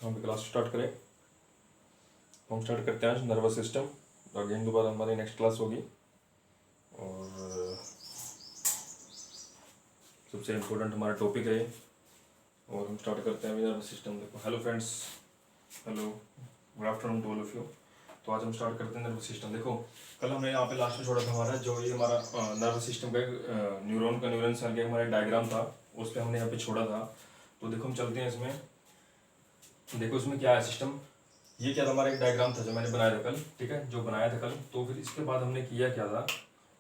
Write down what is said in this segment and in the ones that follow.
हम class start करें। हम स्टार्ट करते हैं आज नर्वस सिस्टम। अगेन दोबारा हमारी नेक्स्ट क्लास होगी और सबसे इम्पोर्टेंट हमारा टॉपिक है और हम स्टार्ट करते हैं अभी नर्वस सिस्टम। देखो, hello friends, hello, good afternoon to all of you. तो आज हम स्टार्ट करते हैं नर्वस सिस्टम। देखो, कल हमने यहाँ पे लास्ट में छोड़ा था हमारा जो ये हमारा नर्वस सिस्टम का न्यूरॉन सेल का हमारा डायग्राम था, उस पर हमने यहाँ पे छोड़ा था। तो देखो हम चलते हैं इसमें। देखो इसमें क्या है सिस्टम, ये क्या था, हमारा एक डायग्राम था जो मैंने बनाया था कल, ठीक है, जो बनाया था कल। तो फिर इसके बाद हमने किया क्या था,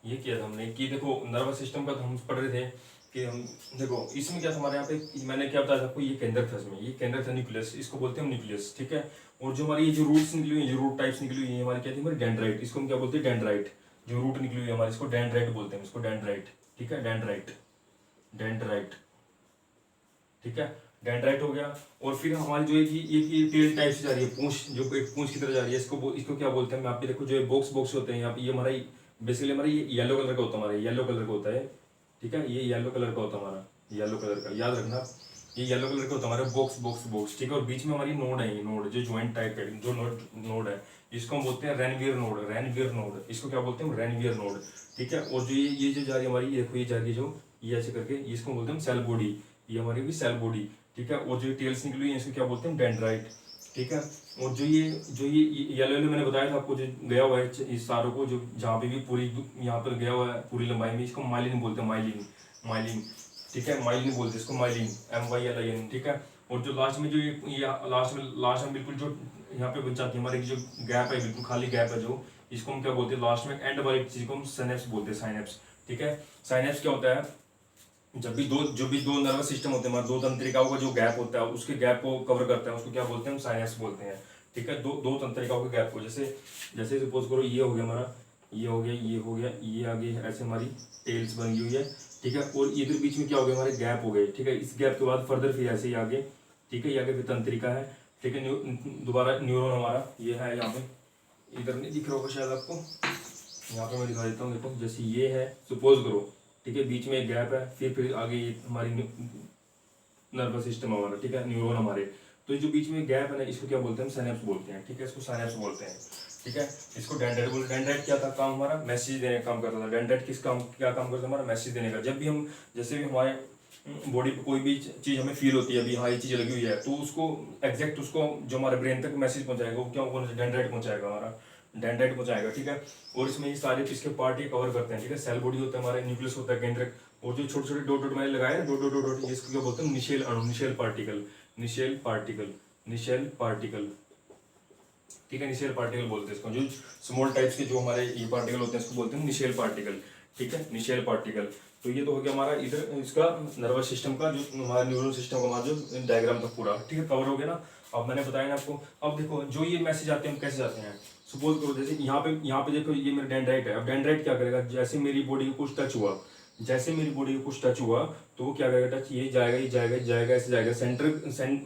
ये किया था हमने कि देखो नर्वस सिस्टम का तो हम पढ़ रहे थे कि हम देखो इसमें क्या था हमारे यहाँ पे, मैंने क्या बताया था आपको, ये केंद्र था, इसमें ये केंद्र था न्यूक्लियस, इसको बोलते हैं हम न्यूक्लियस, ठीक है। और जो हमारी ये जो रूट्स निकली हुई है, जो रूट टाइप्स निकली हुई है हमारी, क्या थी हमारी डेंड्राइट, इसको हम क्या बोलते हैं डेंड्राइट। जो रूट निकली हुई है हमारी, इसको डेंड्राइट बोलते हैं, इसको डेंड्राइट, ठीक है, डेंड्राइट, डेंड्राइट, ठीक है, डेंड्राइट हो गया। और फिर हमारी जो ये टेल टाइप से जा रही है, पूंछ, जो एक पूंछ की तरह जा रही है, इसको क्या बोलते हैं, आप देखो जो बॉक्स बॉक्स होते हैं यहाँ पे, ये हमारा बेसिकली हमारा ये येलो कलर का होता है, हमारा येलो कलर का होता है, ठीक है, ये येलो कलर का होता है हमारा, येलो कलर का, याद रखना, ये येलो कलर का होता है हमारा बॉक्स बॉक्स बॉक्स, ठीक है। और बीच में हमारी नोड है, ये नोड जो ज्वाइंट टाइप है, जो नोड है, इसको हम बोलते हैं रेनवियर नोड, रेनवियर नोड, इसको क्या बोलते हैं, रेनवियर नोड, ठीक है। और जो ये जो जा रही है हमारी, ये देखो ये जा रही है जो ये ऐसे करके, इसको बोलते हैं सेल बॉडी, ये हमारी भी सेल बॉडी, ठीक है। और जो टेल्स निकली हुई है इसको क्या बोलते हैं डेंड्राइट, ठीक है। और जो ये येलो येलो मैंने बताया था आपको, जो गया हुआ है इस तारों को, जो जहाँ पे भी पूरी यहाँ पर गया हुआ है पूरी लंबाई में, इसको माइलिन बोलते हैं, माइलिन, माइलिन, ठीक है, माइलिन बोलते हैं इसको, माइलिन, MYLIN, ठीक है। और जो लास्ट में जो ये लास्ट में बिल्कुल जो यहाँ पे बच जाती है हमारी, जो गैप है, बिल्कुल खाली गैप है जो, इसको हम क्या बोलते हैं लास्ट में एंड वाली चीज को हम साइनेप्स बोलते हैं, साइनेप्स, ठीक है। साइनेप्स क्या होता है, जब भी दो नर्वस सिस्टम होते हैं हमारे, दो तंत्रिकाओं का जो गैप होता है उसके गैप को कवर करते हैं, उसको क्या बोलते हैं, हम साइनेप्स बोलते हैं, ठीक है। दो तंत्रिकाओं के गैप को, जैसे जैसे सपोज करो ये हो गया हमारा, ये हो गया, ये हो गया, ये आगे ऐसे हमारी टेल्स बनी हुई है, ठीक है। और इधर बीच में क्या हो गया, हमारे गैप हो गए, ठीक है। इस गैप के बाद फर्दर फिर ऐसे ही आगे, ठीक है, ये आगे फिर तंत्रिका है, ठीक है। दोबारा न्यूरॉन हमारा ये है यहाँ पे, इधर नहीं दिख रहा होगा शायद आपको, यहाँ पे मैं दिखा देता हूँ। देखो जैसे ये है, सपोज करो, ठीक है, बीच में एक गैप है, फिर आगे ये हमारी नर्वस सिस्टम हमारा, ठीक है, न्यूरॉन हमारे। तो जो बीच में गैप है ना, इसको क्या बोलते हैं, साइनेप्स बोलते हैं, ठीक है, इसको साइनेप्स बोलते हैं, ठीक है। इसको डेंड्राइट बोलते हैं। डेंड्राइट क्या था काम हमारा, मैसेज देने का काम करता था। डेंड्राइट क्या काम करता है हमारा, मैसेज देने का। जब भी हम जैसे भी हमारे बॉडी पे कोई भी चीज हमें फील होती है, अभी हाँ ये चीज लगी हुई है, तो उसको एग्जैक्ट उसको जो हमारे ब्रेन तक मैसेज पहुंचाएगा, वो क्या डेंड्राइट पहुंचाएगा, हमारा डेंड्राइट पहुंचाएगा, ठीक है। और इसमें ये सारे इसके पार्ट ये कवर करते हैं, ठीक है। सेल बॉडी होता है हमारा, न्यूक्लियस होता है केंद्रक, और जो छोटे छोटे डॉट डॉट मैंने लगाए ना, डॉट डॉट डॉट डॉट, इसको क्या बोलते हैं, निशेल अणु, Nishel particle, Nishel particle, Nishel particle, ठीक है, निशेल पार्टिकल बोलते हैं इसको। जो स्मॉल टाइप्स के जो हमारे ये पार्टिकल होते हैं, इसको बोलते हैं निशेल पार्टिकल, ठीक है, निशेल पार्टिकल। तो ये तो हो गया हमारा इधर इसका नर्वस सिस्टम का, जो हमारा न्यूरल सिस्टम का हमारा जो डायग्राम था पूरा, ठीक है, कवर हो गया ना। अब मैंने बताया ना आपको। अब देखो जो ये मैसेज आते हैं हम कैसे जाते हैं, सपोज करो जैसे यहाँ पे देखो ये मेरा डेंड्राइट है। अब डेंड्राइट क्या करेगा, जैसे मेरी बॉडी को कुछ टच हुआ, जैसे मेरी बॉडी को कुछ टच हुआ, तो वो क्या करेगा, टच ये जाएगा, ये जाएगा, जाएगा, ऐसे जाएगा,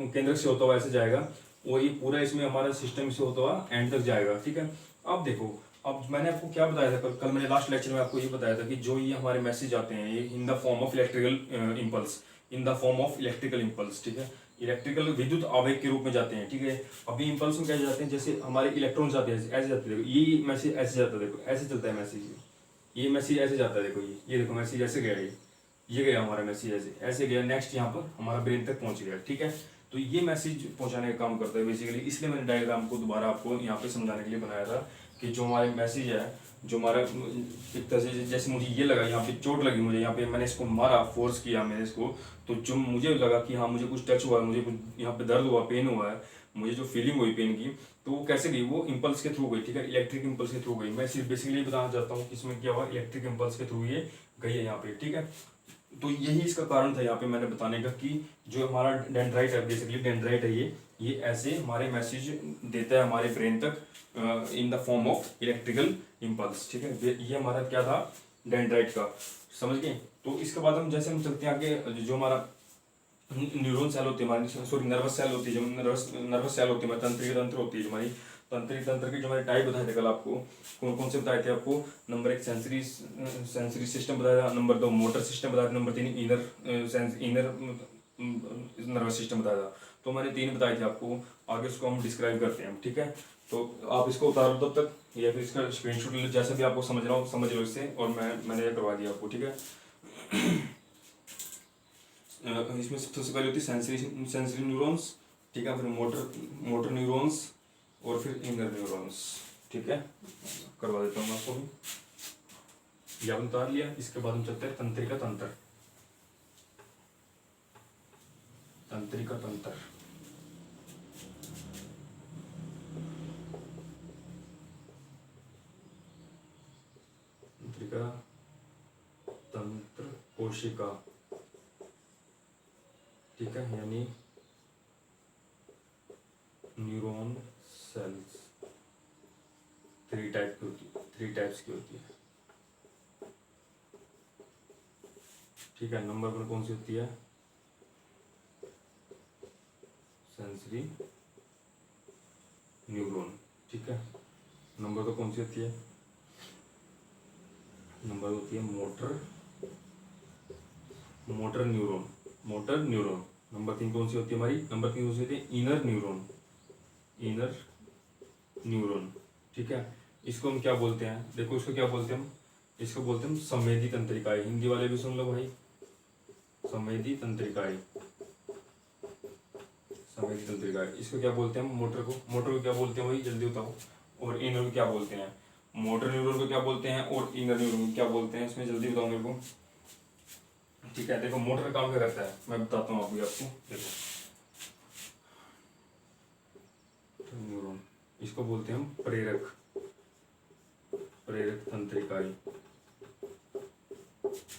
केंद्र से होता हुआ ऐसे जाएगा, और ये पूरा इसमें हमारा सिस्टम से होता हुआ एंड तक जाएगा, ठीक है। अब देखो, अब मैंने आपको क्या बताया था कल मैंने लास्ट लेक्चर में आपको ये बताया था कि जो ये हमारे मैसेज आते हैं, ये in the form of electrical impulse, in the form of electrical impulse, ठीक है, इलेक्ट्रिकल विद्युत आवेग के रूप में जाते हैं, ठीक है। अभी इम्पल्स में क्या जाते हैं, जैसे हमारे इलेक्ट्रॉन जाते हैं ऐसे जाते हैं, देखो ये मैसेज ऐसे जाता है, देखो ऐसे चलता है मैसेज, ये मैसेज ऐसे जाता है, देखो ये देखो मैसेज ऐसे गया, ये गया हमारा मैसेज ऐसे ऐसे गया, नेक्स्ट यहाँ पर हमारा ब्रेन तक पहुंच गया, ठीक है। तो ये मैसेज पहुंचाने का काम करता है बेसिकली, इसलिए मैंने डायग्राम को दोबारा आपको यहाँ पे समझाने के लिए बनाया था कि जो हमारे मैसेज है, जो हमारा एक तरह से जैसे मुझे ये लगा, यहाँ पे चोट लगी मुझे, यहाँ पे मैंने इसको मारा, फोर्स किया मैंने इसको, तो जो मुझे लगा कि हाँ मुझे कुछ टच हुआ है, मुझे कुछ यहाँ पे दर्द हुआ, पेन हुआ है, मुझे जो फीलिंग हुई पेन की, तो वो कैसे गई, वो इम्पल्स के थ्रू गई, ठीक है, इलेक्ट्रिक इम्पल्स के थ्रू गई। मैं सिर्फ बेसिकली बताना चाहता हूँ कि इसमें क्या हुआ, इलेक्ट्रिक इम्पल्स के थ्रू ये गई है यहाँ पे, ठीक है। तो यही इसका कारण था यहाँ पे मैंने बताने का कि जो हमारा डेंड्राइट है, बेसिकली डेंड्राइट है ये ऐसे हमारे मैसेज देता है हमारे ब्रेन तक in the form of electrical impulse, ठीक है। ये हमारा क्या था, डेंड्राइट का, समझ गए। तो इसके बाद हम जैसे हम चलते हैं आगे, जो हमारा न्यूरॉन सेल होती है हमारी, सॉरी नर्वस सेल होती है, जो नर्वस सेल होती है हमारी, तंत्र होती है हमारी, तंत्र के जो हमारे टाइप बताए थे कल आपको, कौन कौन से बताए थे आपको। नंबर 1 सेंसरी सिस्टम बताया था, नंबर 2 मोटर सिस्टम बताया था, नंबर 3 इनर नर्वस सिस्टम बताया था। तो मैंने 3 बताए थे आपको, आगे उसको हम डिस्क्राइब करते हैं, ठीक है। तो आप इसको उतारो तब तक, या फिर इसका स्क्रीनशॉट ले, जैसा भी आपको समझ रहा हूँ समझ लो इससे, और मैंने ये करवा दिया आपको, ठीक है। इसमें सबसे पहले होती है सेंसरी न्यूरॉन्स, ठीक है, फिर मोटर न्यूरॉन्स, और फिर इनर न्यूरॉन्स, ठीक है। करवा देता हूँ आपको भी, या उतार लिया। इसके बाद हम चलते हैं तंत्रिका तंत्र। तंत्रिका तंत्र, तंत्रिका तंत्र कोशिका, ठीक है, यानी न्यूरॉन सेल्स 3 टाइप्स की होती है, ठीक है। नंबर 1 कौन सी होती है? सेंसरी न्यूरॉन, ठीक है। नंबर 2 कौन सी होती है? नंबर 2 होती है मोटर न्यूरॉन। नंबर 3 कौन सी होती है हमारी? नंबर 3 कौन सी होती है? इनर न्यूरॉन, ठीक है। इसको हम क्या बोलते हैं? देखो इसको क्या बोलते हैं हम? इसको बोलते हैं हम संवेदी तंत्रिकाएं। हिंदी वाले भी सुन लो भाई, संवेदी तंत्रिकाएं। इसको क्या बोलते हैं हम? मोटर को क्या बोलते हैं भाई? जल्दी बताओ। और इनर को क्या बोलते हैं? मोटर न्यूरॉन को क्या बोलते हैं और इनर न्यूरॉन को क्या बोलते हैं? इसमें जल्दी बताओ मेरे को, ठीक है। देखो मोटर का काम क्या करता है, मैं बताता हूँ आपको। देखो न्यूरॉन, इसको बोलते हैं हम प्रेरक तंत्रिकाएं,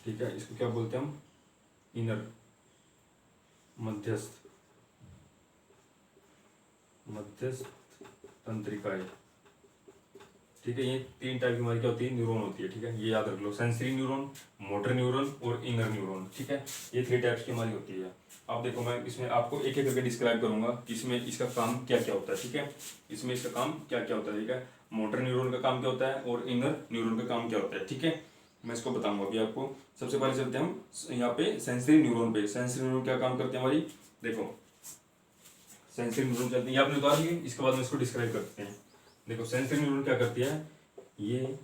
ठीक है। इसको क्या बोलते हैं हम? इनर मध्यस्थ तंत्रिकाएं, ठीक है। ये 3 टाइप की हमारी क्या होती है? न्यूरॉन होती है, ठीक है। ये याद रख लो, सेंसरी न्यूरॉन, मोटर न्यूरॉन और इनर न्यूरॉन, ठीक है। ये 3 टाइप्स की हमारी होती है। अब देखो मैं इसमें आपको एक एक करके डिस्क्राइब करूंगा कि इसमें इसका काम क्या क्या होता है, ठीक है। इसमें इसका काम क्या क्या होता है, ठीक है। मोटर न्यूरॉन का काम क्या होता है और इनर न्यूरॉन का काम क्या होता है, ठीक है। मैं इसको बताऊंगा अभी आपको। सबसे पहले चलते हैं हम यहाँ पे सेंसरी न्यूरॉन पे। सेंसरी न्यूरॉन क्या काम करते हैं हमारी? देखो सेंसरी न्यूरॉन चलते हैं, आपने उतार लिए, इसके बाद में इसको डिस्क्राइब करते हैं। देखो सेंसरी न्यूरॉन क्या करती है? ये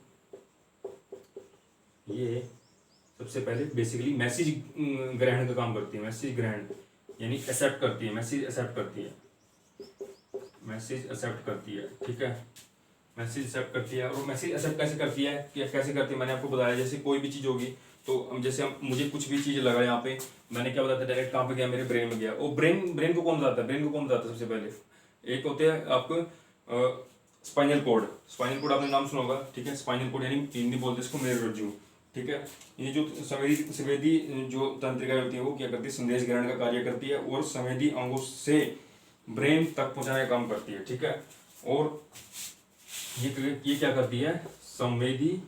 सबसे पहले बेसिकली मैसेज ग्रहण का काम करती है। मैसेज ग्रहण यानी एक्सेप्ट करती है, मैसेज एक्सेप्ट करती है, ठीक है। मैसेज एक्सेप्ट करती है। और मैसेज एक्सेप्ट कैसे करती है? मैंने आपको बताया, जैसे कोई भी चीज़ होगी तो जैसे मुझे कुछ भी चीज़ लगा यहाँ पे, मैंने क्या बताया? डायरेक्ट कहाँ पे गया? मेरे ब्रेन में गया। और ब्रेन को कौन बताता है? सबसे पहले एक होते हैं आपको स्पाइनल कोड आपने नाम सुना होगा, ठीक है। स्पाइनल कोड यानी हिंदी बोलते हैं इसको मेरुरज्जु, ठीक है। ये जो संवेदी जो तंत्रिका होती है वो क्या करती है? संदेश ग्रहण का कार्य करती है और संवेदी अंगों से ब्रेन तक पहुंचाने का काम करती है, ठीक है। और ये क्या करती है? संवेदी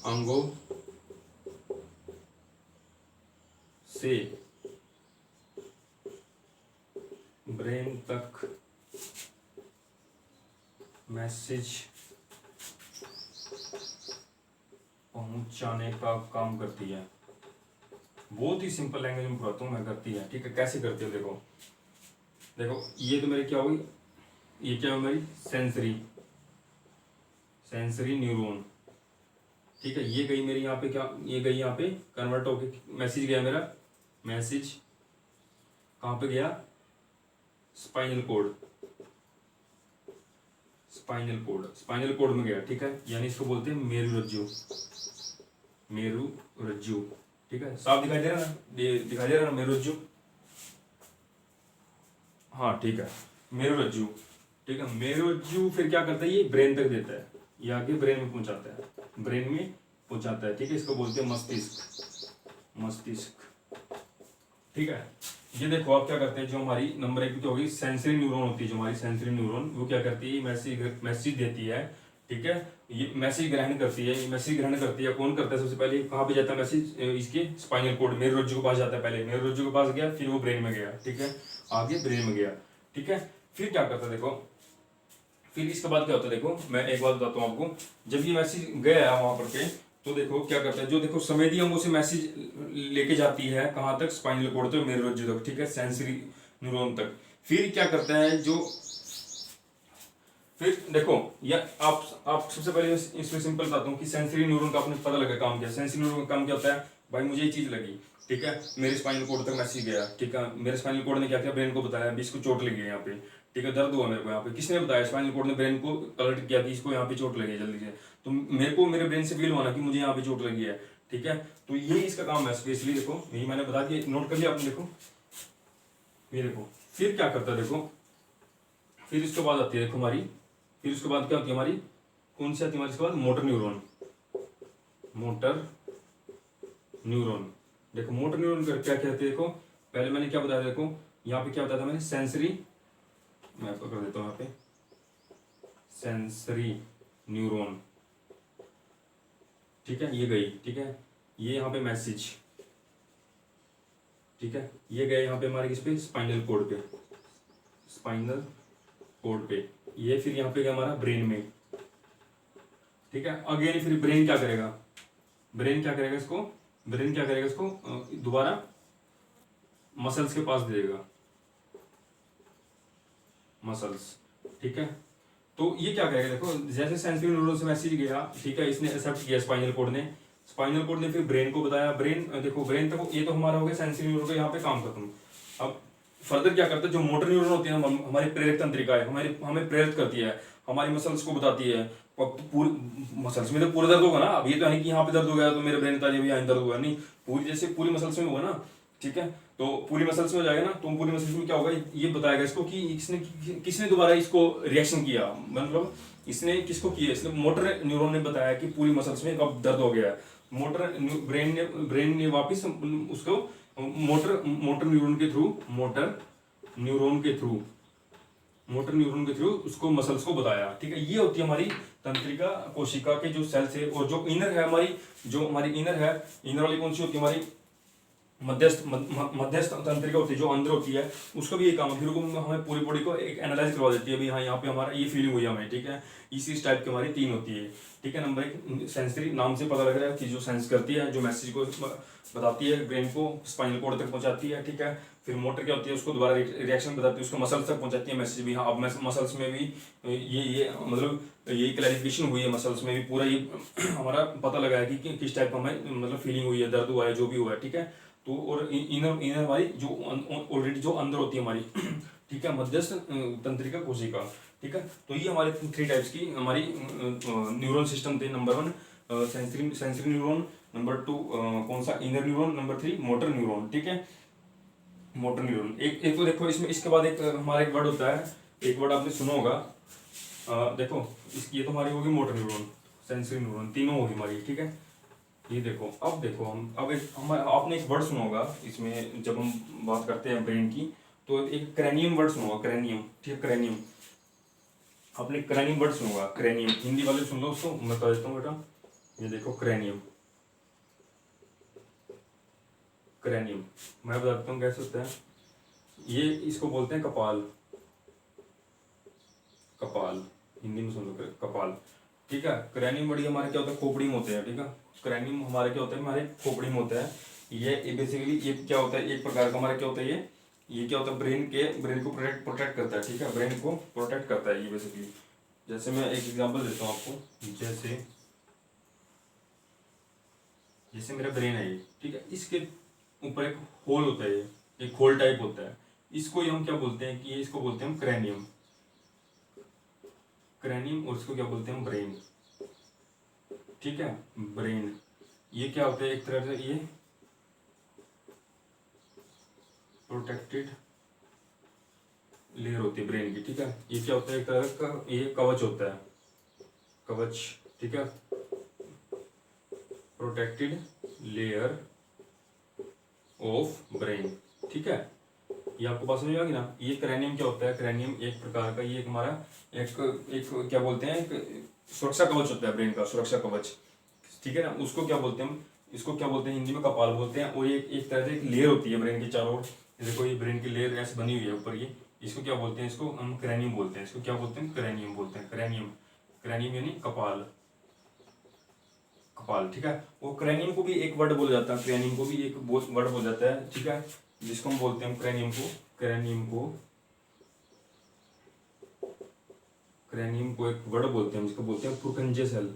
अंगों से ब्रेन तक मैसेज पहुंचाने का काम करती है। बहुत ही सिंपल लैंग्वेज में बताता हूँ मैं, करती है, ठीक है। कैसे करती है? देखो ये तो मेरी क्या हुई? ये क्या है मेरी? सेंसरी न्यूरॉन, ठीक है। ये गई मेरी यहाँ पे, क्या ये गई यहाँ पे कन्वर्ट होके मैसेज गया मेरा। मैसेज कहाँ पे गया? स्पाइनल कोड में गया, ठीक है। यानी इसको बोलते हैं मेरुरज्जु, ठीक है। साफ दिखाई दे रहा ना मेरुरज्जु? हाँ, ठीक है, मेरुरज्जु, ठीक है। मेरुरज्जु फिर क्या करता है? ये ब्रेन तक देता है, ये आगे ब्रेन में पहुंचाता है, ठीक है। इसको बोलते हैं मस्तिष्क, ठीक है। ये देखो आप क्या करते हैं, जो हमारी नंबर 1 तो होगी सेंसरी न्यूरॉन होती है। जो हमारी सेंसरी न्यूरॉन वो क्या करती है? मैसेज देती है, ठीक है। ये मैसेज ग्रहण करती है। कौन करता है? सबसे पहले कहाँ पे जाता है मैसेज? इसके स्पाइनल कोड मेरुरज्जु के पास जाता है। पहले मेरुरज्जु के पास गया, फिर वो ब्रेन में गया, ठीक है। आगे ब्रेन में गया, ठीक है। फिर क्या करता है? देखो फिर इसके बाद क्या होता है? देखो मैं एक बात बताता हूँ आपको। जब ये मैसेज गया वहां पर के, तो देखो क्या करता है, जो देखो संवेदी अंगों से मैसेज लेके जाती है कहाँ तक, स्पाइनल कॉर्ड तक, मेरुरज्जु तक, ठीक है, सेंसरी न्यूरॉन तक। फिर क्या करता है जो, फिर देखो या आप सबसे पहले इसमें सिंपल बताता हूँ कि सेंसरी न्यूरॉन का आपने पता लगा काम क्या, सेंसरी न्यूरॉन का काम क्या होता है, भाई मुझे ये चीज लगी, ठीक है, मेरे स्पाइनल कोड तक मैसेज गया, ठीक है, मेरे स्पाइनल कोड ने क्या किया, ब्रेन को बताया भी इसको चोट लगी है यहाँ पे, ठीक है, दर्द हुआ मेरे को यहाँ पे, किसने बताया, स्पाइनल कोड ने ब्रेन को अलर्ट किया कि इसको यहाँ पे चोट लगी है जल्दी से, तो मेरे को मेरे ब्रेन से फील हुआ ना कि मुझे यहाँ पे चोट लगी है, ठीक है, तो ये इसका काम है स्पेशली। देखो यही मैंने बता दिया, नोट कर लिया आपने, देखो ये देखो फिर क्या करता है, देखो फिर इसके बाद आती है देखो हमारी, फिर उसके बाद क्या होती है हमारी, कौन सी आती है हमारी इसके बाद, मोटर न्यूरॉन, मोटर न्यूरॉन। देखो मोटर न्यूरॉन क्या कहते हैं, देखो पहले मैंने क्या बताया, देखो यहाँ पे क्या बताया था मैंने, सेंसरी, मैं आपको कर देता हूँ यहाँ पे, सेंसरी न्यूरॉन, ठीक है, ये गई, ठीक है, ये यहाँ पे मैसेज, ठीक है, ये गए यहाँ पे हमारे किस पे, स्पाइनल कोड पे, स्पाइनल कोड पे, ये फिर यहाँ पे गया हमारा ब्रेन में, ठीक है, अगेन फिर ब्रेन क्या करेगा, ब्रेन क्या करेगा इसको, ब्रेन क्या करेगा इसको दोबारा मसल्स के पास देगा, मसल्स, ठीक है, तो ये क्या करेगा, देखो जैसे सेंसरी न्यूरॉन से मैसेज गया, ठीक है, इसने एक्सेप्ट किया स्पाइनल कोड ने, स्पाइनल कोड ने फिर ब्रेन को बताया, ब्रेन देखो ब्रेन तक ये तो हमारा हो गया सेंसरी न्यूरॉन का यहाँ पे काम खत्म। अब फर्दर क्या करता है, जो मोटर न्यूरॉन होती है ना, हमारी प्रेरक तंत्रिका है, हमारी हमें प्रेरित करती है, हमारी मसल्स को बताती है, पूरी मसल्स में तो पूरा दर्द होगा ना, अब ये तो है कि यहाँ पे दर्द हो गया तो मेरे ब्रेन ताजी यहाँ दर्द हुआ, नहीं, पूरी जैसे पूरी मसल्स में होगा ना, ठीक है, तो पूरी मसल्स में हो जाएगा ना, तो पूरी मसल्स में क्या होगा, ये बताएगा इसको कि इसने किसने दोबारा इसको रिएक्शन किया, मतलब इसने किसको किया, इसने मोटर न्यूरॉन ने बताया कि पूरी मसल्स में अब दर्द हो गया है, मोटर ब्रेन ने वापस उसको मोटर मोटर न्यूरॉन के थ्रू, मोटर न्यूरॉन के थ्रू, मोटर न्यूरॉन के थ्रू उसको मसल्स को बताया, ठीक है, ये होती है हमारी तंत्रिका कोशिका के जो सेल्स है, और जो इनर है हमारी, जो हमारी इनर है, इनर वाली कौन सी होती है हमारी, मध्यस्थ तंत्रिका होती है जो अंदर होती है, उसका भी ये काम है, फिर हमें पूरी बॉडी को एक एनालाइज करवा देती है, भाई हाँ यहाँ पे हमारा ये फीलिंग हुई हमें, ठीक है, इस टाइप की हमारी 3 होती है, ठीक है। नंबर 1 सेंसरी, नाम से पता लग रहा है कि जो सेंस करती है, जो मैसेज को बताती है ब्रेन को, स्पाइनल कॉर्ड तक पहुंचाती है, ठीक है, फिर मोटर क्या होती है, उसको दोबारा रिएक्शन बताती है, उसको मसल्स तक पहुंचाती है मैसेज भी, हाँ अब मसल्स में भी ये मतलब ये क्लैरिफिकेशन हुई है, मसल्स में भी पूरा ये हमारा पता लगा है कि किस टाइप का हमें मतलब फीलिंग हुई है, दर्द हुआ है, जो भी हुआ है, ठीक है। तो और इनर इनर हमारी जो ऑलरेडी जो अंदर होती है हमारी ठीक है, मध्यस्थ तंत्रिका कोशिका, ठीक है। तो ये हमारे 3 टाइप्स की हमारी न्यूरल सिस्टम थे। नंबर 1 सेंसरी न्यूरॉन, नंबर 2 कौन सा, inner neuron, number 3 motor neuron, ठीक है, मोटर न्यूरॉन। एक तो देखो इसमें, इसके बाद एक हमारा एक वर्ड होता है, एक वर्ड आपने सुना होगा, देखो ये तो हमारी होगी मोटर न्यूरॉन, सेंसरी न्यूरॉन, तीनों होगी हमारी, ठीक है। ये देखो अब देखो अब आपने एक वर्ड सुना होगा इसमें, जब हम बात करते हैं ब्रेन की, तो एक क्रेनियम वर्ड सुना होगा, क्रेनियम, ठीक है, क्रेनियम, आपने क्रेनियम वर्ड सुना होगा, क्रेनियम, हिंदी वाले सुन लो उसको, मैं बता देता हूँ बेटा, ये देखो क्रेनियम, क्रेनियम मैं बताता हूँ कैसे होता है, ये इसको बोलते हैं कपाल, कपाल हिंदी में सुन लो, कपाल, ठीक है। क्रेनियम बड़ी हमारे क्या होता है, खोपड़ी में होते हैं, ठीक है, क्रेनियम हमारे क्या होता है, हमारे खोपड़ी में होता है, ये बेसिकली ये क्या होता है, एक प्रकार का हमारा क्या होता है, ये क्या होता है, ब्रेन को प्रोटेक्ट करता है, ठीक है, ब्रेन को प्रोटेक्ट करता है ये बेसिकली। जैसे मैं एक एग्जांपल देता हूँ आपको, जैसे मेरा ब्रेन है ये, ठीक है, इसके ऊपर एक होल होता है, एक होल टाइप होता है, इसको हम क्या बोलते हैं कि ये, इसको बोलते हैं हम क्रेनियम, क्रेनियम, और इसको क्या बोलते हैं हम ब्रेन, ठीक है, ब्रेन। ये क्या होता है, एक तरह से ये प्रोटेक्टेड लेयर होती है ब्रेन की, ठीक है। ये क्या होता है, एक तरह का ये कवच होता है, कवच, ठीक है, प्रोटेक्टेड लेयर ऑफ ब्रेन, ठीक है। ये आपको बात समझ आ गई ना। ये क्रेनियम क्या होता है, क्रेनियम एक प्रकार का, ये हमारा एक एक क्या बोलते हैं, एक सुरक्षा कवच होता है ब्रेन का, सुरक्षा कवच, ठीक है ना। उसको क्या बोलते हैं हम, इसको क्या बोलते हैं हिंदी में, कपाल बोलते हैं। और ये एक तरह से एक लेयर होती है ब्रेन के चारों ओर, देखो ये ब्रेन की लेयर ऐसे बनी हुई है ऊपर, ये इसको क्या बोलते हैं, इसको हम क्रेनियम बोलते हैं, इसको क्या बोलते हैं, क्रेनियम बोलते हैं, क्रेनियम, क्रेनियम यानी कपाल, कपाल, ठीक है। वो क्रेनियम को भी एक वर्ड बोला जाता है, क्रेनियम को भी एक वर्ड बोला जाता है, ठीक है, जिसको हम बोलते हैं क्रेनियम को एक वर्ड बोलते हैं, जिसको बोलते हैं पुरकंजे सेल,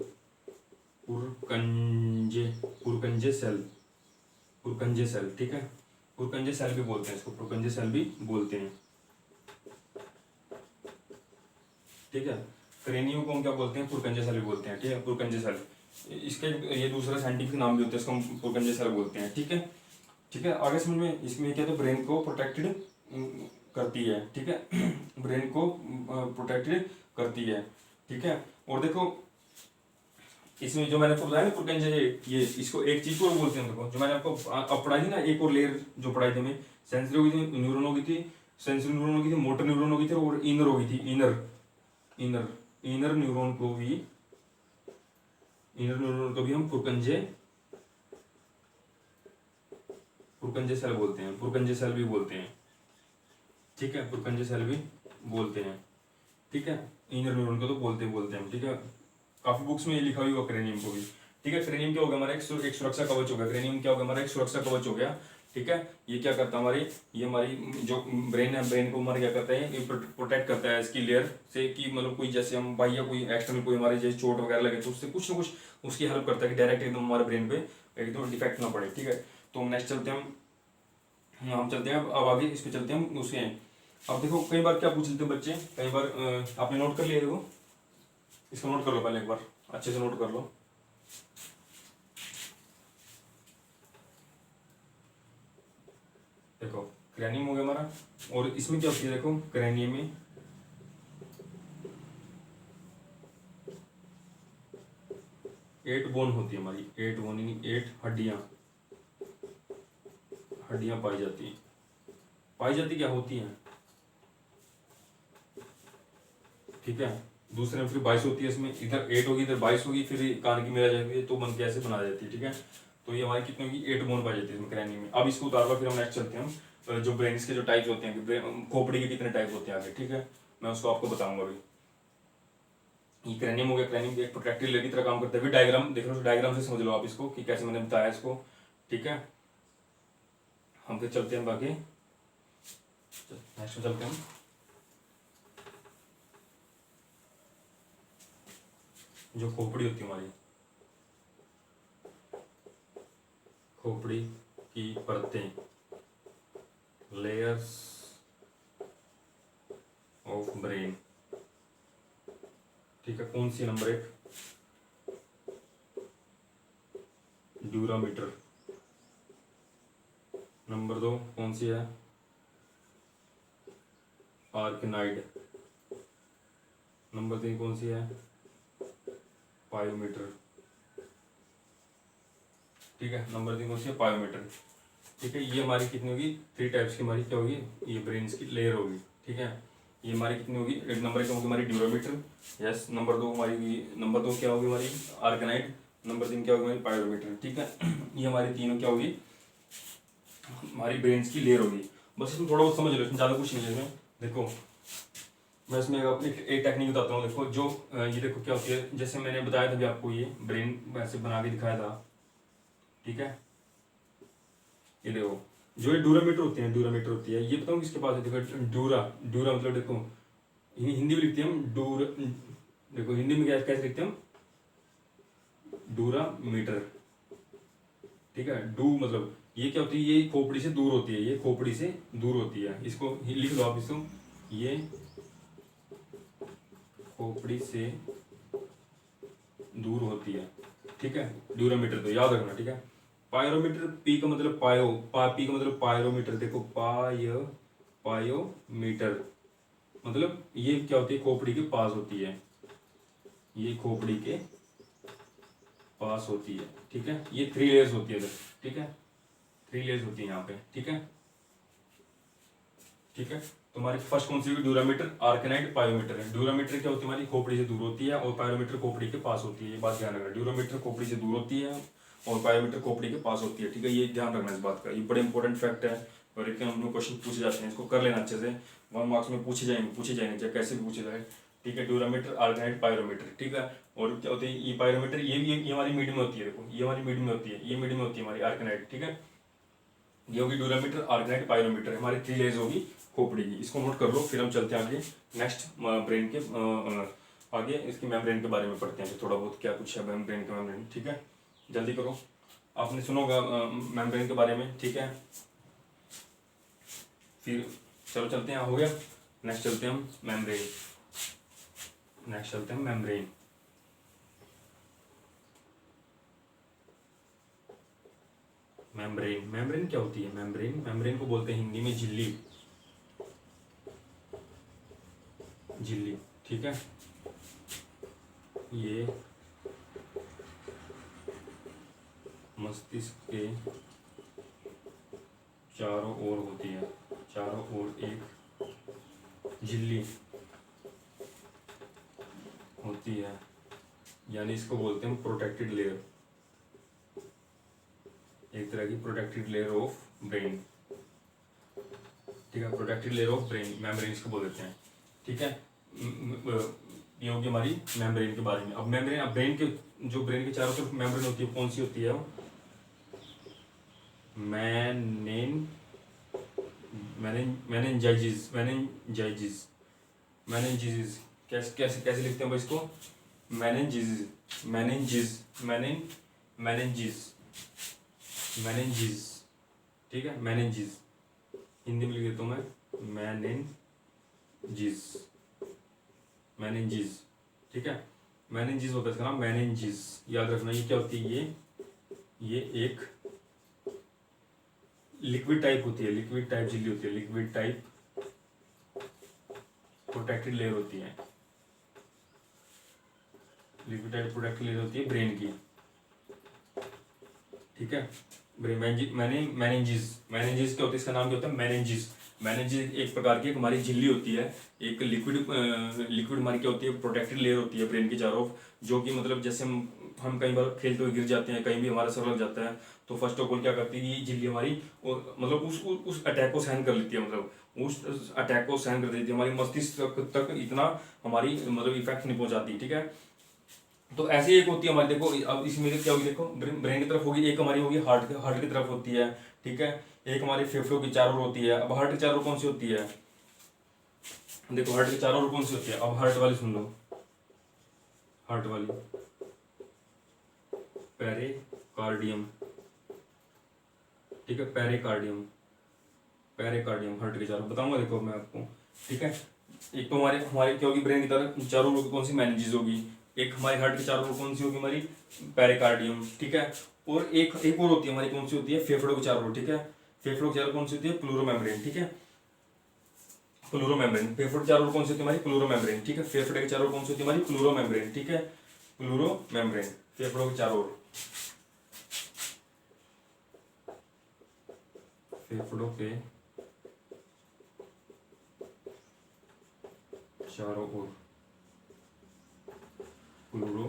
पुरकंजे सेल, ठीक है, पुरकंजे सेल भी बोलते हैं इसको, पुरकंजे सेल भी बोलते हैं, ठीक है। क्रेनियम को हम क्या बोलते हैं, पुरकंजे सेल भी बोलते हैं, ठीक है, पुरकंजे सेल। इसके ये दूसरा साइंटिफिक नाम भी होता है, इसको हम पुरकंजे सेल बोलते हैं, ठीक है, ठीक है। आगे समझ में, इसमें क्या तो ब्रेन को प्रोटेक्टेड करती है, ठीक है, ब्रेन को प्रोटेक्टेड करती है, ठीक है। और देखो इसमें जो मैंने आपको बताया ना पुरकंजे, ये इसको एक चीज को बोलते हैं, देखो जो मैंने आपको अब पढ़ाई थी ना, एक और लेयर जो पढ़ाई थी हमें, सेंसरी हो गई थी, न्यूरॉन हो गई थी, सेंसरी न्यूरॉन हो गई थी, मोटर न्यूरॉन हो गई थी, और इनर हो गई थी, इनर न्यूरॉन को भी हम पुरकंजे सेल बोलते हैं, पुरकंजे सेल भी बोलते हैं, ठीक है, पुरकंजे सेल भी बोलते हैं, ठीक है। इनर न्यूरॉन को तो बोलते हैं, ठीक है। काफी बुक्स में ये लिखा हुआ क्रेनियम को भी, ठीक है। क्रेनियम क्या होगा हमारा, एक सुरक्षा कवच हो गया, क्रेनियम क्या होगा हमारा, एक सुरक्षा कवच हो गया, ठीक है। ये क्या करता है ये हमारी जो ब्रेन है, ब्रेन को हमारा क्या करता है, ये प्रोटेक्ट करता है इसकी लेयर से, कि मतलब कोई जैसे हम बाह्य कोई एक्सटर्नल कोई हमारे जैसे चोट वगैरह लगे तो उससे कुछ ना कुछ उसकी हेल्प करता है कि डायरेक्ट एकदम हमारे ब्रेन पे एकदम डिफेक्ट ना पड़े, ठीक है। तो हम नेक्स्ट चलते हैं, हम चलते हैं अब आगे, इस पे चलते हैं हम उसके। अब देखो कई बार क्या पूछ लेते हैं बच्चे, कई बार आपने नोट कर लिया, देखो इसको नोट कर लो पहले एक बार, अच्छे से नोट कर लो। देखो क्रेनियम हो गया हमारा, और इसमें क्या होती है, देखो क्रेनियम में 8 बोन होती है हमारी, 8 बोन यानी 8 हड्डियां पाई जाती क्या होती हैं, ठीक है। दूसरे में फिर 22 होती है, इसमें इधर 8 होगी, इधर 22 होगी, फिर कान की मिला जाती है, तो मन कैसे बना जाती है, ठीक है। तो ये हमारी कितनी होगी, 8 बोन पाई जाती है इसमें क्रेनियम में। अब इसको उतार, फिर हम नेक्स्ट चलते हैं, हम जो ब्रेन के जो टाइप्स होते हैं, खोपड़ी के कितने टाइप होते हैं आगे, ठीक है, मैं उसको आपको बताऊंगा अभी। ये क्रेनियम हो गया, क्रेनियम एक प्रोटेक्टिव लेयर की तरह काम करता है। फिर डायग्राम देख लो, डायग्राम से समझ लो आप इसको कि कैसे मैंने बताया इसको, ठीक है। हम फिर चलते हैं बाकी, नेक्स्ट में चलते हैं। जो खोपड़ी होती है हमारी, खोपड़ी की परतें, लेयर्स ऑफ ब्रेन, ठीक है। कौन सी, नंबर 1 ड्यूरामीटर, नंबर 2 कौन सी है, आर्कनाइड, नंबर 3 कौन सी है, पायोमीटर, ठीक है, नंबर 3 कौन सी है, पायोमीटर, ठीक है। ये हमारी कितनी होगी, 3 टाइप्स की हमारी क्या होगी, ये ब्रेन्स की लेयर होगी, ठीक है। ये हमारी कितनी होगी, एक नंबर 1 होगी हमारी ड्यूरामीटर, यस, नंबर 2 हमारी, नंबर 2 क्या होगी हमारी, आर्कनाइड, नंबर 3 क्या होगी हमारी, पायोमीटर, ठीक है। ये हमारी तीनों क्या होगी, हमारी ब्रेन्स की लेयर होगी। बस इसमें थोड़ा बहुत समझ लो, इसमें ज़्यादा कुछ नहीं है इसमें। देखो मैं इसमें अपनी एक टेक्निक बताता हूँ, देखो जो ये देखो क्या होती है, जैसे मैंने बताया था अभी आपको, ये ब्रेन वैसे बना के दिखाया था, ठीक है। ये देखो जो ये ड्यूरामीटर होती है, ये बताऊँ किसके पास है, देखो ड्यूरा मतलब देखो हिंदी में लिखते हैं हम डूर, देखो हिंदी में कैसे लिखते हैं हम, ड्यूरामीटर, ठीक है। डू मतलब ये क्या होती है, ये खोपड़ी से दूर होती है, ये खोपड़ी से दूर होती है, इसको लिख लो आप इसको, ये खोपड़ी से दूर होती है, ठीक है, ड्यूरामीटर, तो याद रखना, ठीक है। पायरोमीटर, पी का मतलब पी का मतलब पायरोमीटर, देखो पायोमीटर मतलब ये क्या होती है, खोपड़ी के पास होती है, ये खोपड़ी के पास होती है, ठीक है। ये 3 लेयर्स होती है इधर, ठीक है, 3 लेयर्स होती है यहाँ पे, ठीक है, ठीक है। तो हमारी फर्स्ट कौन सी होगी, ड्यूरामीटर, आर्कनाइड, पायोमीटर है। ड्यूरामीटर क्या होती है हमारी, खोपड़ी से दूर होती है, और पायोमीटर खोपड़ी के पास होती है, ये बात ध्यान रखना। ड्यूरामीटर खोपड़ी से दूर होती है और पायोमीटर खोपड़ी के पास होती है, ठीक है, ये ध्यान रखना इस बात का, ये बड़े इंपॉर्टेंट फैक्ट है, और एग्जाम में क्वेश्चन पूछे जाते हैं, इसको कर लेना अच्छे से, 1 मार्क्स में पूछे जाएंगे, चाहे कैसे भी पूछे जाए, ठीक है, ड्यूरामीटर, आर्गेनाइट, पायरोमीटर, ठीक है। और क्या होते हैं ये पायरोमीटर, ये हमारी मिड में होती है, देखो ये हमारी मिड में होती है, ये मिड में होती है हमारी आर्गेनाइट, ठीक है। ये होगी ड्यूरामीटर, आर्गेनाइट, पायरोमीटर, हमारी 3 लेयर्स होगी खोपड़ी की। इसको नोट कर लो, फिर हम चलते हैं आगे नेक्स्ट ब्रेन के आगे इसकी मेम्ब्रेन के बारे में पढ़ते हैं थोड़ा बहुत, क्या कुछ है मेम्ब्रेन का मेम्ब्रेन, ठीक है। जल्दी करो, आपने सुनोगा मेम्ब्रेन के बारे में, ठीक है। फिर चलो चलते हैं, हो गया। नेक्स्ट चलते हैं हम मेम्ब्रेन, नेक्स्ट चलते हैं मेम्ब्रेन। मेम्ब्रेन, मेम्ब्रेन क्या होती है? मेम्ब्रेन को बोलते हैं हिंदी में झिल्ली, झिल्ली, ठीक है। ये मस्तिष्क के चारों ओर होती है, चारों ओर एक झिल्ली होती है, यानी इसको बोलते हैं प्रोटेक्टेड लेयर, एक तरह की प्रोटेक्टेड लेयर ऑफ ब्रेन, ठीक है। Protected layer of brain, membrane इसको बोल देते हैं, ठीक है। ये होगी हमारी मेम्ब्रेन के बारे में। अब मेम्ब्रेन, अब ब्रेन के जो ब्रेन के चारों तरफ मेम्ब्रेन होती है, कौन सी होती है वो? मेनिंजाइजिस, कैसे कैसे कैसे लिखते हैं भाई इसको? मेनिंजिस, मेनिंजिस, ठीक है। मेनिंजिस हिंदी में लिख देता हूँ मैं, मेनिंजिस, ठीक है। मेनिंजिस होता है इसका नाम, मेनिंजिस, याद रखना। ये क्या होती है? ये एक लिक्विड टाइप होती है, लिक्विड टाइप झिल्ली होती है, लिक्विड टाइप प्रोटेक्टेड लेयर होती है, लिक्विड टाइप प्रोटेक्टेड लेयर होती है ब्रेन की, ठीक है। मेनिंजिस, मेनिंजिस क्या होती है? इसका नाम क्या होता है? मेनिंजिस। मेनिंजिस एक प्रकार की एक हमारी झिल्ली होती है, एक लिक्विड हमारी क्या होती है? प्रोटेक्टेड लेयर होती है ब्रेन की चारों, जो कि मतलब जैसे हम कई बार खेलते हुए गिर जाते हैं, कहीं भी हमारा सर लग जाता है, तो फर्स्ट ऑफ ऑल क्या करती है ये झिल्ली हमारी, मतलब उस अटैक को सहन कर लेती है, मतलब उस अटैक को सहन कर देती है, हमारी मस्तिष्क तक इतना हमारी मतलब इफेक्ट नहीं पहुंचाती, ठीक है। तो ऐसे एक होती है हमारी, देखो अब इसमें क्या होगी, देखो ब्रेन की तरफ होगी, एक हमारी होगी हार्ट की तरफ होती है, ठीक है। एक हमारी फेफड़ों की चारों ओर होती है। अब हार्ट की चारों ओर कौन सी होती है? देखो हार्ट की चारों ओर कौन सी होती है? अब हार्ट वाली सुन लो, हार्ट वाली पेरिकार्डियम, ठीक है। पेरिकार्डियम, पेरिकार्डियम हार्ट के चारों बताऊंगा, देखो मैं आपको, ठीक है। एक तो हमारे हमारे क्या होगी ब्रेन की तरफ चारों ओर कौन सी? मेनिंजिस होगी। एक हमारे हार्ट के चारों ओर कौन सी होगी? हमारी पेरिकार्डियम, ठीक है। और एक और होती है हमारी, कौन सी होती है? फेफड़ों के चारों ओर, ठीक है। फेफड़ों के चारों ओर कौन सी होती है? प्लूरोमेम्ब्रेन, ठीक है। प्लूरोमेम्ब्रेन, फेफड़ों के चारों ओर कौन सी होती है? हमारी प्लूरोमेम्ब्रेन, ठीक है। फेफड़े के चारों ओर कौन सी होती है? हमारी प्लूरोमेम्ब्रेन, ठीक है। प्लूरोमेम्ब्रेन फेफड़ों के चारों ओर, फेफड़ों के चारों ओर प्लूरो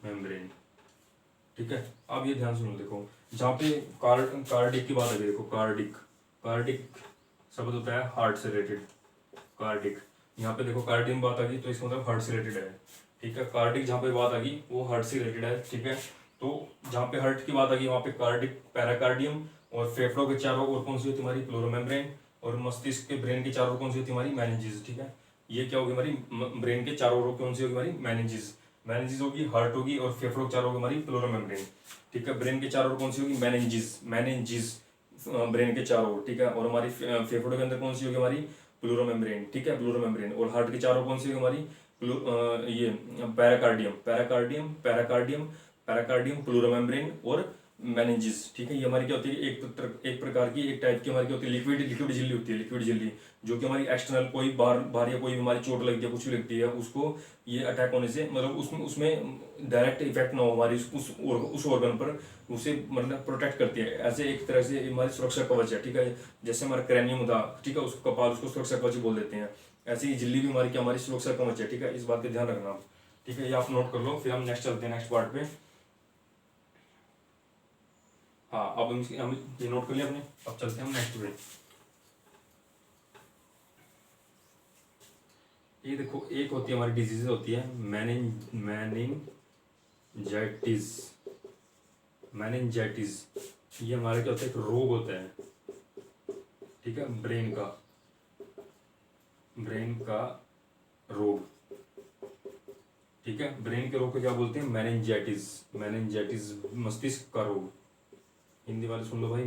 मेम्ब्रेन, ठीक है। अब ये ध्यान सुनो, देखो जहाँ पे कार्डिक की बात है, देखो कार्डिक, कार्डिक शब्द होता है हार्ट से रिलेटेड, कार्डिक, यहाँ पे देखो कार्डियम बात आ गई तो इसका मतलब हार्ट से रिलेटेड है, ठीक है। कार्डिक जहाँ पे बात आ गई वो हार्ट से रिलेटेड है, ठीक है। तो जहाँ पे हार्ट की बात आ गई वहाँ पे कार्डिक, पैराकार्डियम, और फेफड़ों के चारों ओर कौन सी होती है? हमारी प्लूरोमेम्ब्रेन, और मस्तिष्क के ब्रेन के चारों ओर कौन सी होती है? हमारी मेनिंजिस, ठीक है। ये क्या होगी? हमारी ब्रेन के चारों ओर कौन सी होगी? हमारी मेनिंजिस, मेनिंजिस होगी, हार्ट होगी, और फेफड़ों के चारों ओर हमारी प्लूरोमेम्ब्रेन, ठीक है। ब्रेन के चारों ओर कौन सी होगी? मेनिंजिस, मेनिंजिस ब्रेन के चारों ओर, ठीक है। और हमारी फेफड़ों के अंदर कौन सी होगी? हमारी प्लूरोमेम्ब्रेन, ठीक है, प्लूरोमेम्ब्रेन। और हार्ट के चारों ओर कौन सी होगी? हमारी ये पैराकार्डियम, पैराकार्डियम, पैराकार्डियम, पैराकार्डियम, प्लूरोमेम्ब्रेन और मेनिंजिस, ठीक है। ये हमारी क्या होती है? एक प्रकार की, एक टाइप की हमारी क्या होती है? लिक्विड झिल्ली होती है, लिक्विड झिल्ली, जो कि हमारी एक्सटर्नल कोई बाहर या कोई भी हमारी चोट लगती है, कुछ भी लगती है, उसको ये अटैक होने से मतलब उसमें डायरेक्ट इफेक्ट ना हो हमारी उस ऑर्गन पर, उसे मतलब प्रोटेक्ट करती है। ऐसे एक तरह से हमारी सुरक्षा कवच है, ठीक है। जैसे हमारा क्रैनियम था, ठीक है, उसको कपाल, उसको सुरक्षा कवच बोल देते हैं। ऐसे ही झिल्ली भी हमारी क्या? हमारी सुरक्षा कवच है, ठीक है। इस बात का ध्यान रखना आप, ठीक है। ये आप नोट कर लो, फिर हम नेक्स्ट चलते हैं नेक्स्ट पार्ट पे। हाँ, अब हम ये नोट कर लिया आपने, अब चलते हैं हम नेक्स्ट पे। ये देखो, एक होती है हमारी डिजीज होती है मैनिंजाइटिस। मैनिंजाइटिस ये हमारे क्या होता है, एक रोग होता है, ठीक है, ब्रेन का रोग, ठीक है। ब्रेन के रोग को क्या बोलते हैं, मैनिंजाइटिस। मैनिंजाइटिस मस्तिष्क का रोग। हिंदी वाले सुन लो भाई,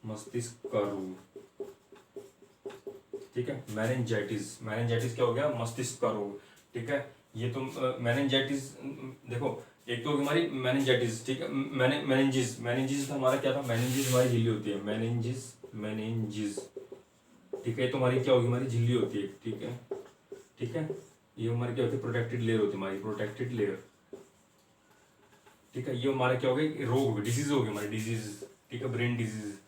मस्तिष्क का रोग, ठीक है। मैनिंजाइटिस, मैनिंजाइटिस क्या हो गया, मस्तिष्क का रोग, ठीक है। ये तुम मैनिंजाइटिस देखो, एक तो होगी हमारी मैनिंजाइटिस, ठीक है। मैनिंजिस, मैनिंजिस हमारा क्या था, मैनिंजिस हमारी झिल्ली होती है, मैनिंजिस, ठीक है। तो हमारी क्या होगी, हमारी झिल्ली होती है, ठीक है, ठीक है। ये हमारी क्या होती है, प्रोटेक्टेड लेयर होती है हमारी, प्रोटेक्टेड लेयर, ठीक है। ये हमारा क्या हो गया, रोग होगी, डिजीज होगी हमारी, डिजीज, ठीक है, ब्रेन डिजीज,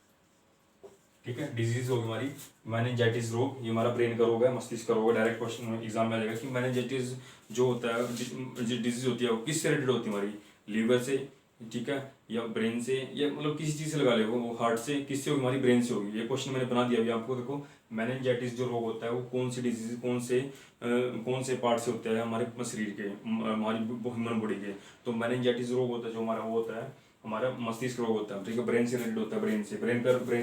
ठीक है। डिजीज होगी हमारी मैनिंजाइटिस रोग, ये हमारा ब्रेन का रोग है, मस्तिष्क का रोग है। डायरेक्ट क्वेश्चन एग्जाम में आ जाएगा कि मैनिंजाइटिस जो होता है, जो डिजीज होती है वो किससे रिलेटेड होती है, हमारी लीवर से, ठीक है, या ब्रेन से, या मतलब किसी चीज़ से लगा ले, वो हार्ट से, किससे होगी, हमारी ब्रेन से होगी। ये क्वेश्चन मैंने बना दिया अभी आपको। देखो, मैनिंजाइटिस जो रोग होता है वो कौन सी डिजीज, कौन से पार्ट से होता है हमारे शरीर के, हमारी ह्यूमन बॉडी के। तो मैनिंजाइटिस रोग होता है जो हमारा, वो होता है हमारा मस्तिष्क रोग होता है, ठीक है। ब्रेन से रिलेटेड होता है, ब्रेन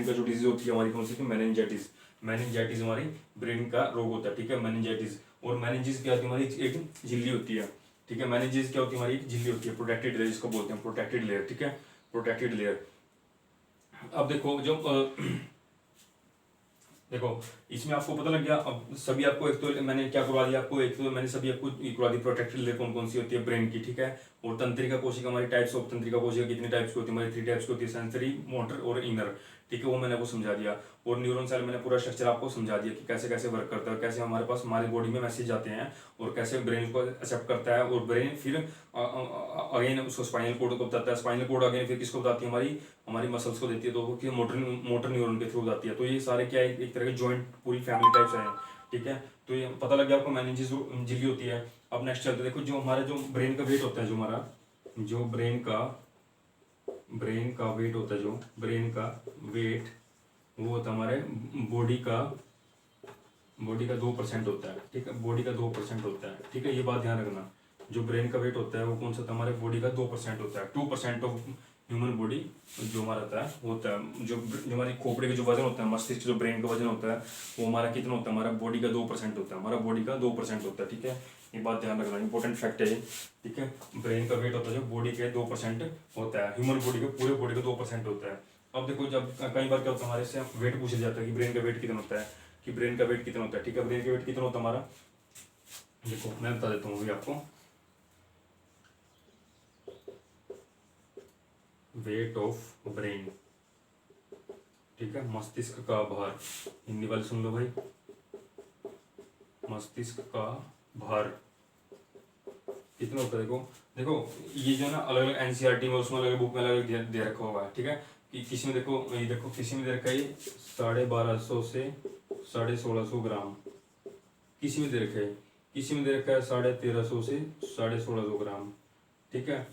का जो डिजीज होती है हमारी, कौन सी, मैनिंजाइटिस। मैनिंजाइटिस हमारी ब्रेन का रोग होता है, ठीक है, मैनिंजाइटिस। और मैनिंजिस क्या होती है, हमारी एक झिल्ली होती है, ठीक है। मैनिंजिस क्या होती है, हमारी एक झिल्ली होती है, प्रोटेक्टेड लेयर जिसको बोलते हैं, प्रोटेक्टेड लेयर, ठीक है, प्रोटेक्टेड लेयर। अब देखो, जो देखो, इसमें आपको पता लग गया। अब सभी आपको, एक तो मैंने क्या करवा दिया आपको, एक तो मैंने सभी आपको करवा दी प्रोटेक्टेड लेयर कौन कौन सी होती है ब्रेन की, ठीक है। और तंत्रिका कोशिका, हमारी टाइप्स ऑफ तंत्रिका कोशिका कितने टाइप्स की होती है, हमारी 3 टाइप्स की होती है, सेंसरी, मोटर और इनर, ठीक है, वो मैंने आपको समझा दिया। और न्यूरॉन सेल मैंने पूरा स्ट्रक्चर आपको समझा दिया कि कैसे कैसे वर्क करता है, कैसे हमारे पास हमारी बॉडी में मैसेज आते हैं, और कैसे ब्रेन को एक्सेप्ट करता है, और ब्रेन फिर अगेन उसको स्पाइनल कोड को बताता है, स्पाइनल कोड अगेन फिर किसको बताती है, हमारी मसल्स को देती है, तो वो मोटर न्यूरॉन के थ्रू बताती है। तो ये सारे क्या है, एक तरह के जॉइंट पूरी फैमिली टाइप्स हैं, ठीक है। तो ये पता लग गया आपको, मैनिंजिस झिल्ली होती है। अब नेक्स्ट चलते, देखो, जो हमारा जो ब्रेन का वेट होता है, जो हमारा जो ब्रेन का वेट होता है, जो ब्रेन का वेट, वो होता है हमारे बॉडी का 2% होता है, ठीक है, बॉडी का 2% होता है, ठीक है। ये बात ध्यान रखना, जो ब्रेन का वेट होता है वो कौन सा था, हमारे बॉडी का 2% होता है। 2% ऑफ ह्यूमन बॉडी जो हमारा होता है, जो हमारी खोपड़ी का जो वजन होता है, मस्तिष्क जो ब्रेन का वजन होता है, वो हमारा कितना होता है, हमारा बॉडी का 2% होता है, हमारा बॉडी का 2% होता है, ठीक है। ये बात ध्यान रखना, इंपॉर्टेंट फैक्ट है ये, ठीक है। ब्रेन का वेट होता है जो बॉडी के 2% होता है, ह्यूमन बॉडी का, पूरे बॉडी का 2% होता है। अब देखो, जब कई बार क्या होता है, हमारे से वेट पूछा जाता है कि ब्रेन का वेट कितना होता है, ठीक है। ब्रेन का वेट कितना होता है हमारा, देखो मैं बता देता हूँ अभी आपको। वेट ऑफ ब्रेन, ठीक है, मस्तिष्क का भार। हिंदी वाले सुन लो भाई, मस्तिष्क का भार कितना होता है। देखो देखो, ये जो ना अलग अलग एनसीईआरटी में, उसमें अलग बुक में अलग दे रखा हुआ है, ठीक है। कि किसी में देखो, ये देखो, किसी में दे रखा है 1250 से 1650 ग्राम, किसी में दे रखा है, किसी में दे रखा है 1350 से 1650 ग्राम, ठीक है।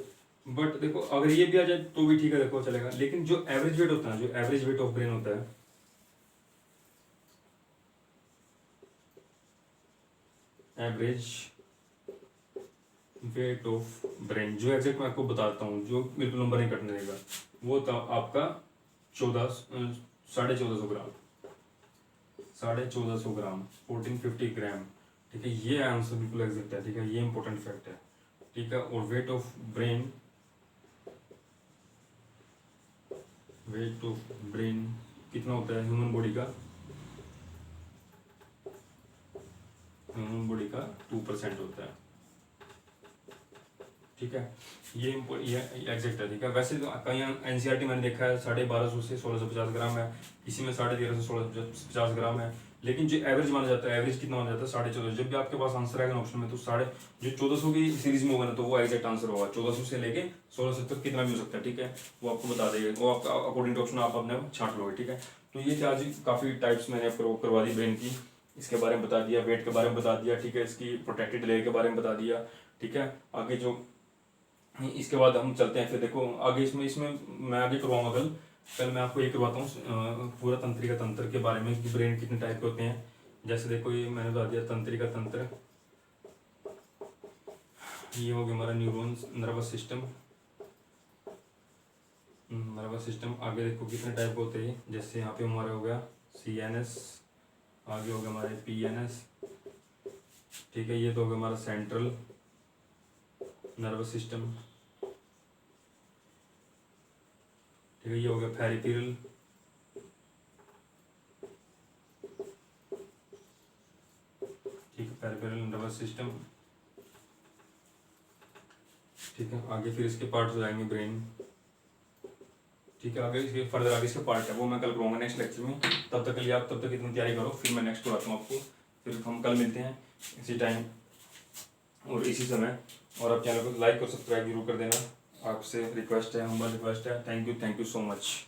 बट देखो, अगर ये भी आ जाए तो भी ठीक है, देखो चलेगा। लेकिन जो एवरेज वेट होता है, जो एवरेज वेट ऑफ ब्रेन होता है, एवरेज वेट ऑफ ब्रेन, जो एग्जैक्ट मैं आपको बताता हूँ, जो बिल्कुल नंबर नहीं कटने देगा, वो था आपका 1450 ग्राम, 1450 ग्राम, 1450 ग्राम, ठीक है। ये आंसर बिल्कुल एग्जैक्ट है, ठीक है, ये इंपॉर्टेंट फैक्ट है, ठीक है। और वेट ऑफ ब्रेन कितना होता है ह्यूमन बॉडी का, 2% होता है, ठीक है। ये एग्जैक्ट है, ठीक है। वैसे तो कहीं एनसीईआरटी मैंने देखा है 1250 से 1650 ग्राम है, किसी में 1350 से 1650 ग्राम है। लेकिन जो एवरेज माना जाता है, एवरेज कितना माना जाता है, 1450। जब भी आपके पास आंसर आएगा ऑप्शन में, तो जो 1400 की सीरीज में होगा ना, तो वो एग्जैक्ट आंसर होगा। 1400 से लेके 1600 तक कितना भी हो सकता है, ठीक है, वो आपको बता देगा, वो आपका अकॉर्डिंग टू ऑप्शन आप अपने छांट लोगे, ठीक है। तो ये आज काफ़ी टाइप्स मैंने आपको करवा दी ब्रेन की, इसके बारे में बता दिया, वेट के बारे में बता दिया, ठीक है, इसकी प्रोटेक्टेड लेयर के बारे में बता दिया, ठीक है। आगे जो इसके बाद हम चलते हैं, फिर देखो आगे इसमें मैं आगे करवाऊंगा कल कल मैं आपको ये करवाता हूँ पूरा तंत्रिका तंत्र के बारे में कि ब्रेन कितने टाइप के होते हैं। जैसे देखो ये मैंने बता दिया तंत्रिका तंत्र, ये हो गया हमारा neurons, nervous system, nervous system. आगे देखो कितने टाइप होते हैं, जैसे यहाँ पे हमारा हो गया CNS, आगे हो गया हमारे PNS, ठीक है। ये तो हो गया हमारा सेंट्रल नर्वस सिस्टम, ठीक है। ये हो गया पेरिफेरल, ठीक है, पेरिफेरल नर्वस सिस्टम, ठीक है। आगे फिर इसके पार्ट्स हो जाएंगे ब्रेन, ठीक है। आगे इसके फर्दर आगे इसके पार्ट है वो मैं कल करूँगा नेक्स्ट लेक्चर में। तब तक के लिए आप तब तक इतनी तैयारी करो, फिर मैं नेक्स्ट कराता हूँ आपको। फिर हम कल मिलते हैं इसी टाइम और इसी समय। और आप चैनल को लाइक और सब्सक्राइब जरूर कर देना, आपसे रिक्वेस्ट है, हमारी रिक्वेस्ट है। Thank you so much.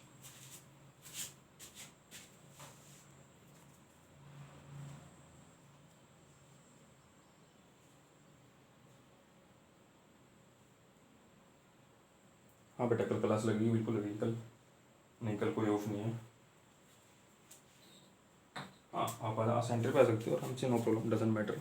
हाँ बेटा कल क्लास लगेगी, बिल्कुल लगेगी कल, नहीं कल कोई ऑफ नहीं है। हाँ आप सेंटर पे आ सकते हो आराम से, नो प्रॉब्लम, डजंट मैटर।